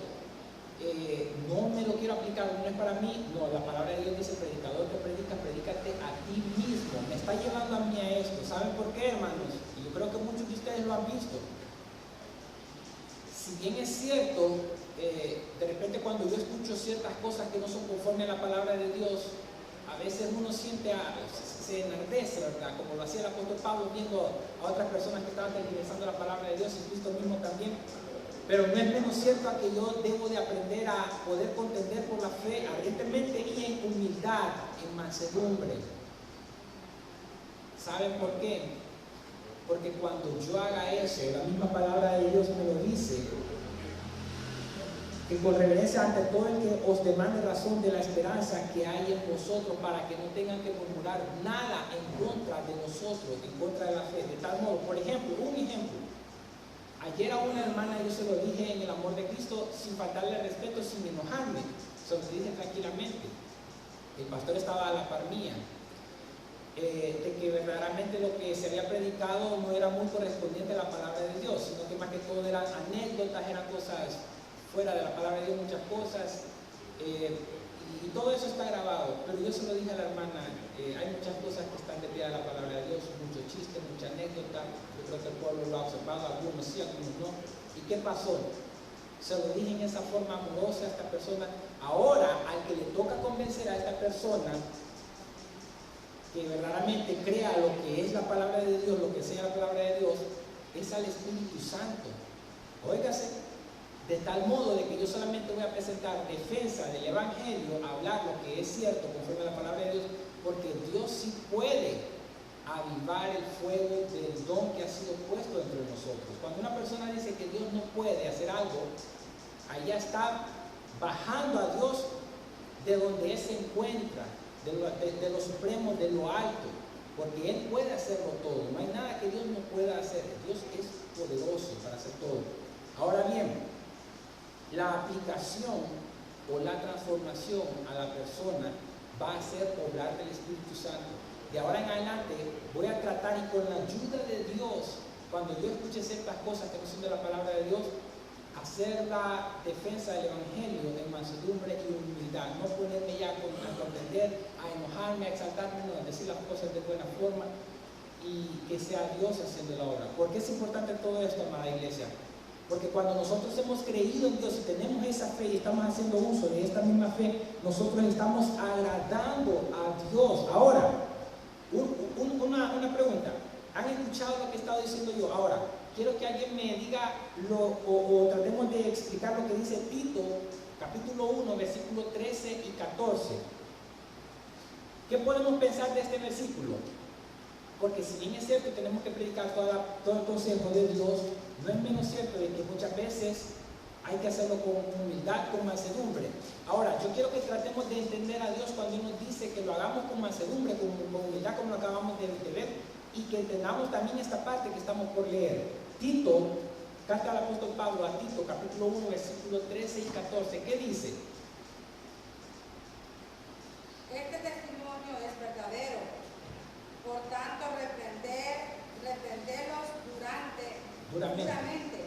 no me lo quiero aplicar, no es para mí, no, la palabra de Dios dice, predicador que predica, predícate a ti mismo. Me está llevando a mí a esto. ¿Saben por qué, hermanos? Y yo creo que muchos de ustedes lo han visto. Si bien es cierto, de repente cuando yo escucho ciertas cosas que no son conforme a la palabra de Dios, a veces uno siente, se enardece, ¿verdad? Como lo hacía el apóstol Pablo viendo a otras personas que estaban tergiversando la palabra de Dios, y Cristo mismo también. Pero no es menos cierto a que yo debo de aprender a poder contender por la fe ardientemente y en humildad, en mansedumbre. ¿Saben por qué? Porque cuando yo haga eso, la misma palabra de Dios me lo dice, que con reverencia ante todo el que os demande razón de la esperanza que hay en vosotros, para que no tengan que murmurar nada en contra de nosotros, en contra de la fe. De tal modo, por ejemplo, un ejemplo. Ayer a una hermana yo se lo dije en el amor de Cristo, sin faltarle respeto, sin enojarme. Se lo dije tranquilamente. El pastor estaba a la par mía. De que verdaderamente lo que se había predicado no era muy correspondiente a la palabra de Dios, sino que más que todo eran anécdotas, eran cosas fuera de la palabra de Dios, muchas cosas, y todo eso está grabado. Pero yo se lo dije a la hermana, hay muchas cosas que están desviadas de la palabra de Dios, mucho chiste, mucha anécdota. Yo creo que el pueblo lo ha observado, algunos sí, algunos no. ¿Y qué pasó? Se lo dije en esa forma amorosa a esta persona. Ahora, al que le toca convencer a esta persona que verdaderamente crea lo que es la palabra de Dios, lo que sea la palabra de Dios, es al Espíritu Santo. Óigase, de tal modo de que yo solamente voy a presentar defensa del Evangelio, hablar lo que es cierto conforme a la palabra de Dios, porque Dios sí puede avivar el fuego del don que ha sido puesto entre nosotros. Cuando una persona dice que Dios no puede hacer algo, allá está bajando a Dios de donde Él se encuentra, de lo supremo, de lo alto, porque Él puede hacerlo todo. No hay nada que Dios no pueda hacer. Dios es poderoso para hacer todo. Ahora bien, la aplicación o la transformación a la persona va a ser obrar del Espíritu Santo. De ahora en adelante voy a tratar, y con la ayuda de Dios, cuando yo escuche ciertas cosas que no son de la palabra de Dios, hacer la defensa del Evangelio en mansedumbre y humildad. No ponerme ya a contender, a enojarme, a exaltarme, no, a decir las cosas de buena forma, y que sea Dios haciendo la obra. ¿Por qué es importante todo esto, amada iglesia? Porque cuando nosotros hemos creído en Dios y tenemos esa fe y estamos haciendo uso de esta misma fe, nosotros estamos agradando a Dios. Ahora, una pregunta. ¿Han escuchado lo que he estado diciendo yo? Ahora, quiero que alguien me diga o tratemos de explicar lo que dice Tito, capítulo 1, versículos 13 y 14. ¿Qué podemos pensar de este versículo? Porque si bien es cierto que tenemos que predicar todo el consejo de Dios, no es menos cierto de que muchas veces hay que hacerlo con humildad, con mansedumbre. Ahora, yo quiero que tratemos de entender a Dios cuando Él nos dice que lo hagamos con mansedumbre, con humildad, como lo acabamos de ver, y que entendamos también esta parte que estamos por leer. Tito, carta al apóstol Pablo a Tito, capítulo 1, versículos 13 y 14, ¿qué dice? Este testimonio es verdadero. Por tanto, reprenderlos duramente,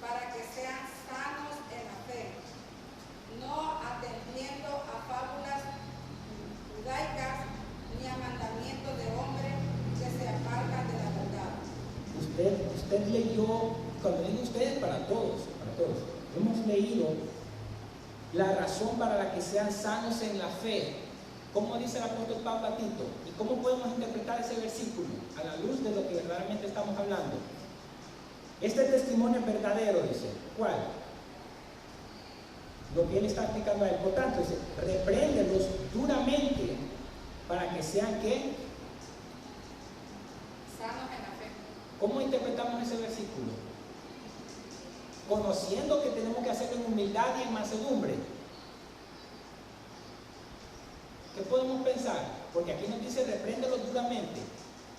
para que sean sanos en la fe, no atendiendo a fábulas judaicas ni a mandamientos de hombres que se apartan de la verdad. Usted leyó, cuando digo ustedes, para todos, hemos leído la razón para la que sean sanos en la fe. ¿Cómo dice el apóstol Pablo a Tito? ¿Y cómo podemos interpretar ese versículo a la luz de lo que verdaderamente estamos hablando? Este testimonio es verdadero, dice. ¿Cuál? Lo que él está explicando a él. Por tanto, dice, repréndelos duramente para que sean, ¿qué? Sanos en la fe. ¿Cómo interpretamos ese versículo? Conociendo que tenemos que hacerlo en humildad y en mansedumbre. ¿Qué podemos pensar? Porque aquí nos dice repréndelos duramente,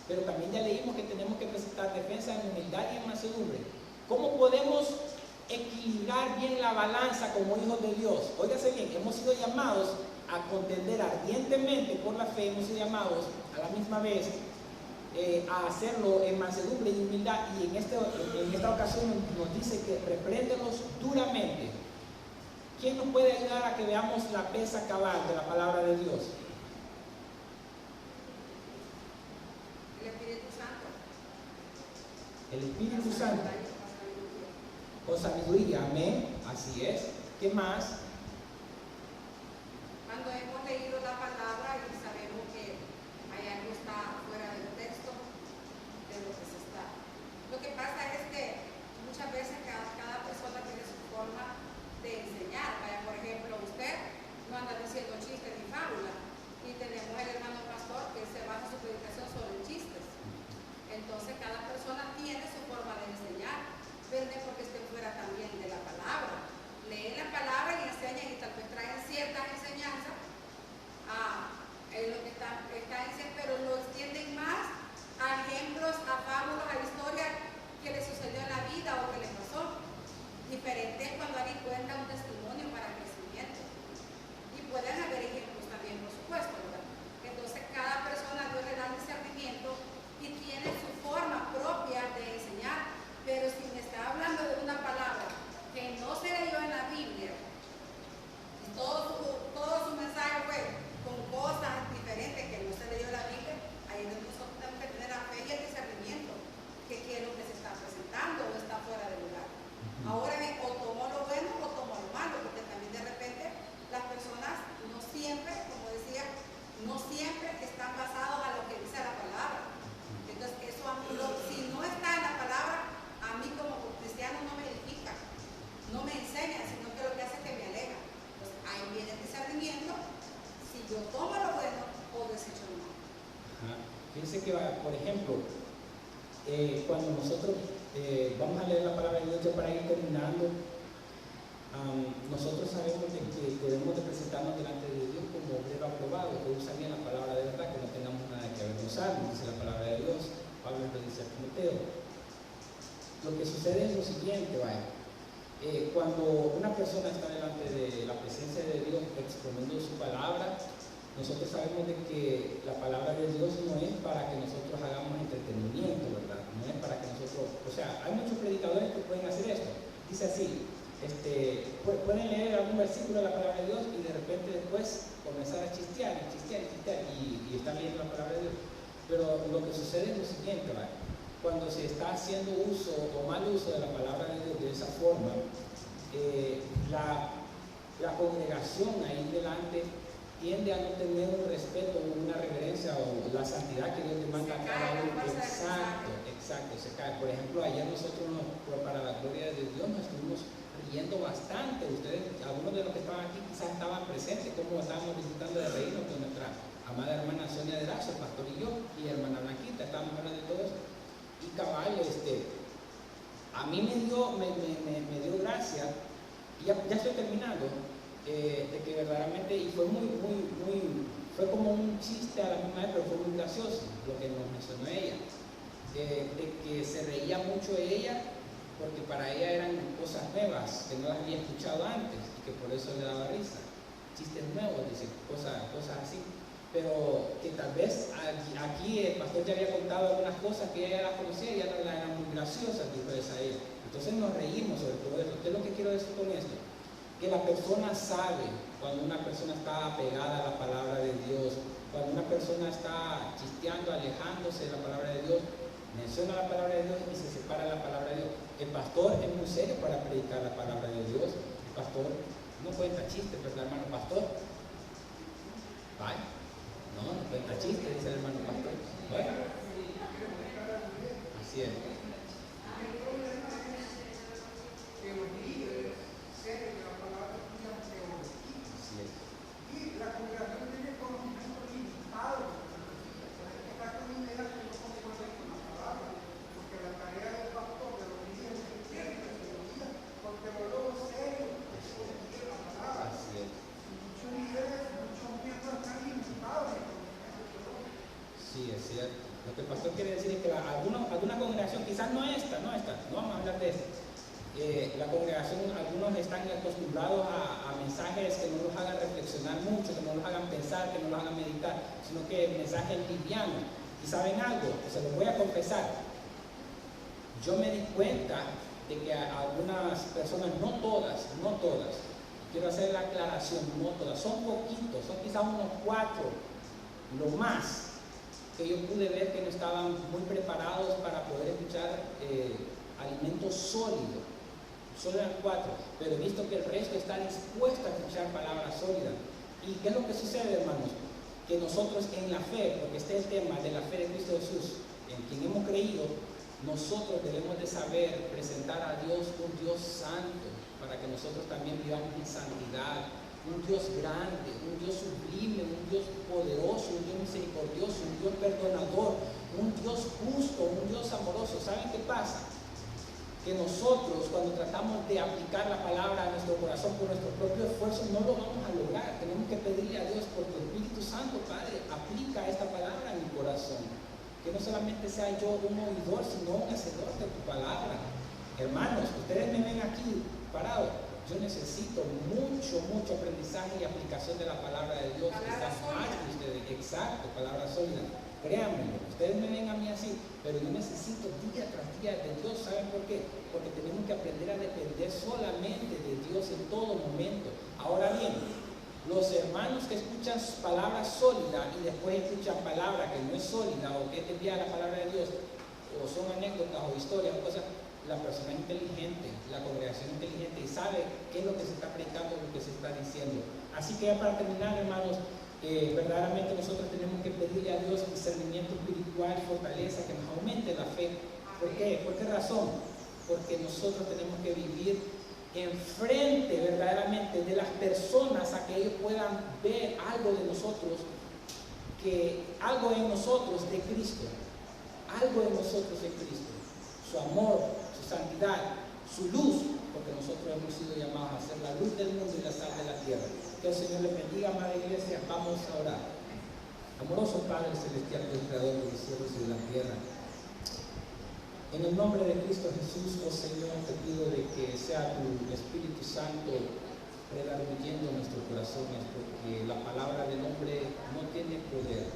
pero también ya leímos que tenemos que presentar defensa en humildad y en mansedumbre. ¿Cómo podemos equilibrar bien la balanza como hijos de Dios? Óigase bien, hemos sido llamados a contender ardientemente por la fe, hemos sido llamados a la misma vez a hacerlo en mansedumbre y humildad, y en esta ocasión nos dice que repréndelos duramente. ¿Quién nos puede ayudar a que veamos la pesa cabal de la palabra de Dios? El Espíritu Santo. El Espíritu Santo. Con sabiduría, amén. Así es. ¿Qué más? Cuando hemos leído la palabra y sabemos que hay algo está fuera del texto de lo que se está. Lo que pasa es que muchas veces cada persona tiene su forma de enseñar. Vaya, por ejemplo, usted no anda diciendo chistes ni fábulas, y tenemos el hermano pastor que se basa su predicación sobre chistes. Entonces cada persona tiene su forma de enseñar, pero no es porque esté fuera también de la palabra. Leen la palabra y enseñan, y tal vez traen ciertas enseñanzas a lo que está diciendo, pero lo extienden más a ejemplos, a fábulas, a historias que le sucedió en la vida o que le pasó. Diferente es cuando alguien cuenta un testimonio para crecimiento. Y pueden haber ejemplos también, por supuesto, ¿verdad? Entonces cada persona Dios le da discernimiento y tiene su forma propia de enseñar. Pero si me está hablando de una palabra que no se leyó en la Biblia, y todo su mensaje fue con cosas diferentes que no se leyó en la Biblia, ahí es donde nosotros tenemos que tener la fe y el discernimiento que es lo que se está presentando o está fuera de lugar. Ahora bien, o tomo lo bueno o tomo lo malo, porque también de repente las personas no siempre, como decía, no siempre están basados a lo que dice la palabra. Entonces eso si no está en la palabra, a mí como cristiano no me edifica, no me enseña, sino que lo que hace es que me aleja. Entonces ahí viene el discernimiento, si yo tomo lo bueno o desecho lo malo. Fíjense que, por ejemplo, cuando nosotros vamos a leer la palabra de Dios ya para ir terminando, nosotros sabemos de que debemos de presentarnos delante de Dios como obrero aprobado, que usa bien la palabra de verdad, que no tengamos nada que avergonzar, dice la palabra de Dios. Pablo lo dice a Timoteo. Lo que sucede es lo siguiente, cuando una persona está delante de la presencia de Dios exponiendo su palabra, nosotros sabemos de que la palabra de Dios no es para que nosotros hagamos entretenimiento, ¿verdad? No es para que nosotros, o sea, hay muchos predicadores que pueden hacer esto. Dice así, pueden leer algún versículo de la palabra de Dios y de repente después comenzar a chistear y están leyendo la palabra de Dios. Pero lo que sucede es lo siguiente, ¿verdad? Cuando se está haciendo uso o mal uso de la palabra de Dios de esa forma, la congregación ahí delante tiende a no tener un respeto, una reverencia o la santidad que Dios demanda a cada uno. Exacto, se cae. Por ejemplo, ayer nosotros, para la gloria de Dios, nos estuvimos riendo bastante. Ustedes, algunos de los que estaban aquí quizás estaban presentes, como estábamos visitando de reino con nuestra amada hermana Sonia de Lazo, el pastor y yo, y hermana Blanquita, estábamos hablando de todo eso. Y caballo, a mí me dio gracia, y ya estoy terminando, de que verdaderamente, y fue fue como un chiste a la misma vez, pero fue muy gracioso lo que nos mencionó ella, de que se reía mucho ella, porque para ella eran cosas nuevas, que no las había escuchado antes, y que por eso le daba risa, chistes nuevos, dice, cosas así. Pero que tal vez aquí el pastor ya había contado algunas cosas que ella las conocía y ya no eran muy graciosas, dijo esa ella. Entonces nos reímos sobre todo eso. ¿Qué es lo que quiero decir con esto? Que la persona sabe cuando una persona está apegada a la palabra de Dios, cuando una persona está chisteando, alejándose de la palabra de Dios, menciona la palabra de Dios y se separa de la palabra de Dios. El pastor es muy serio para predicar la palabra de Dios. El pastor no cuenta chistes, ¿verdad, hermano pastor? Bye. No cuenta chiste, dice el hermano pastor. Bueno, así es. Así es. Y la congregación tiene conocimiento limitado, está con idea que no concuerden con la palabra, porque la tarea del pastor, de los líderes cristianos, porque luego serio, la palabra. Así es. Muchos líderes, muchos miembros están limitados. Sí, es cierto. Lo que el pastor quiere decir es que alguna congregación, quizás no esta, no vamos a hablar de esta. La congregación, algunos están acostumbrados a mensajes que no los hagan reflexionar mucho, que no los hagan pensar, que no los hagan meditar, sino que mensajes livianos. Y saben algo, se los voy a confesar. Yo me di cuenta de que algunas personas, no todas, quiero hacer la aclaración, no todas, son poquitos, son quizás unos 4, lo más, que yo pude ver que no estaban muy preparados para poder escuchar alimento sólido. Solo eran 4, pero he visto que el resto está dispuesto a escuchar palabras sólidas. ¿Y qué es lo que sucede, hermanos? Que nosotros en la fe, porque este es el tema de la fe de Cristo Jesús, en quien hemos creído, nosotros debemos de saber presentar a Dios un Dios santo, para que nosotros también vivamos en santidad, un Dios grande, un Dios sublime, un Dios poderoso, un Dios misericordioso, un Dios perdonador, un Dios justo, un Dios amoroso. ¿Saben qué pasa? Que nosotros, cuando tratamos de aplicar la palabra a nuestro corazón por nuestro propio esfuerzo, no lo vamos a lograr. Tenemos que pedirle a Dios, por tu Espíritu Santo, Padre, aplica esta palabra en mi corazón. Que no solamente sea yo un oidor, sino un hacedor de tu palabra. Hermanos, ustedes me ven aquí parado. Yo necesito mucho aprendizaje y aplicación de la palabra de Dios. Quizás más que ustedes. Exacto, palabra sólida. Créanme, ustedes me ven a mí así, pero yo necesito día tras día de Dios. ¿Saben por qué? Porque tenemos que aprender a depender solamente de Dios en todo momento. Ahora bien, los hermanos que escuchan palabra sólida y después escuchan palabra que no es sólida o que es desviada la palabra de Dios, o son anécdotas o historias o cosas, la persona inteligente, la congregación inteligente y sabe qué es lo que se está predicando, lo que se está diciendo. Así que ya para terminar, hermanos, verdaderamente nosotros tenemos que pedirle a Dios discernimiento espiritual, fortaleza, que nos aumente la fe. ¿Por qué? ¿Por qué razón? Porque nosotros tenemos que vivir enfrente verdaderamente de las personas, a que ellos puedan ver algo de nosotros, algo en nosotros de Cristo, algo en nosotros de Cristo, su amor, su santidad, su luz, porque nosotros hemos sido llamados a ser la luz del mundo y la sal de la tierra. Que el Señor les bendiga, amada iglesia. Vamos a orar. Amoroso Padre Celestial, Dios creador de los cielos y de la tierra, en el nombre de Cristo Jesús, oh Señor, te pido de que sea tu Espíritu Santo redarguyendo nuestros corazones, porque la palabra del hombre no tiene poder,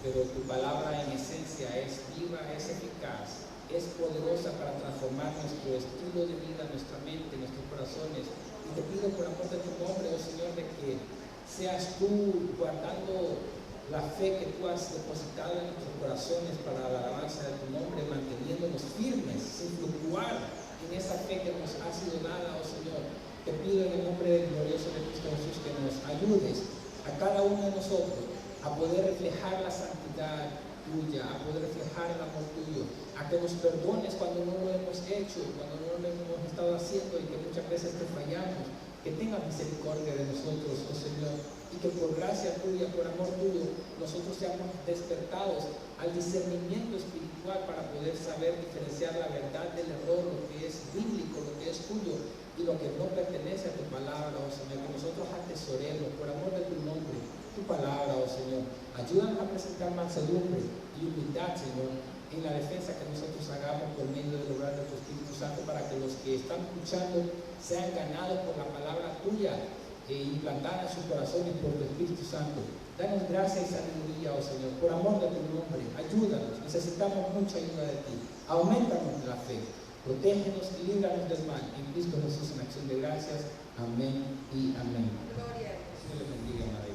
pero tu palabra en esencia es viva, es eficaz, es poderosa para transformar nuestro estilo de vida, nuestra mente, nuestros corazones. Y te pido por amor de tu nombre, oh Señor, de que seas tú guardando la fe que tú has depositado en nuestros corazones para la alabanza de tu nombre, manteniéndonos firmes, sin fluctuar en esa fe que nos ha sido dada, oh Señor. Te pido en el nombre glorioso de Cristo Jesús que nos ayudes a a cada uno de nosotros a poder reflejar la santidad tuya, a poder reflejar el amor tuyo, a que nos perdones cuando no lo hemos hecho, cuando no lo hemos estado haciendo y que muchas veces te fallamos, que tengas misericordia de nosotros, oh Señor, y que por gracia tuya, por amor tuyo, nosotros seamos despertados al discernimiento espiritual para poder saber diferenciar la verdad del error, lo que es bíblico, lo que es tuyo y lo que no pertenece a tu palabra, oh Señor, que nosotros atesoremos por amor de tu nombre, tu palabra, oh Señor. Ayúdanos a presentar mansedumbre y humildad, Señor, en la defensa que nosotros hagamos por medio del obrar de tu Espíritu Santo, para que los que están escuchando sean ganados por la palabra tuya e implantada en sus corazones por tu Espíritu Santo. Danos gracia y sabiduría, oh Señor, por amor de tu nombre. Ayúdanos, necesitamos mucha ayuda de ti. Aumentanos la fe, protégenos y líbranos del mal. En Cristo Jesús, en acción de gracias. Amén y amén. Gloria a Dios. Dios le bendiga, María.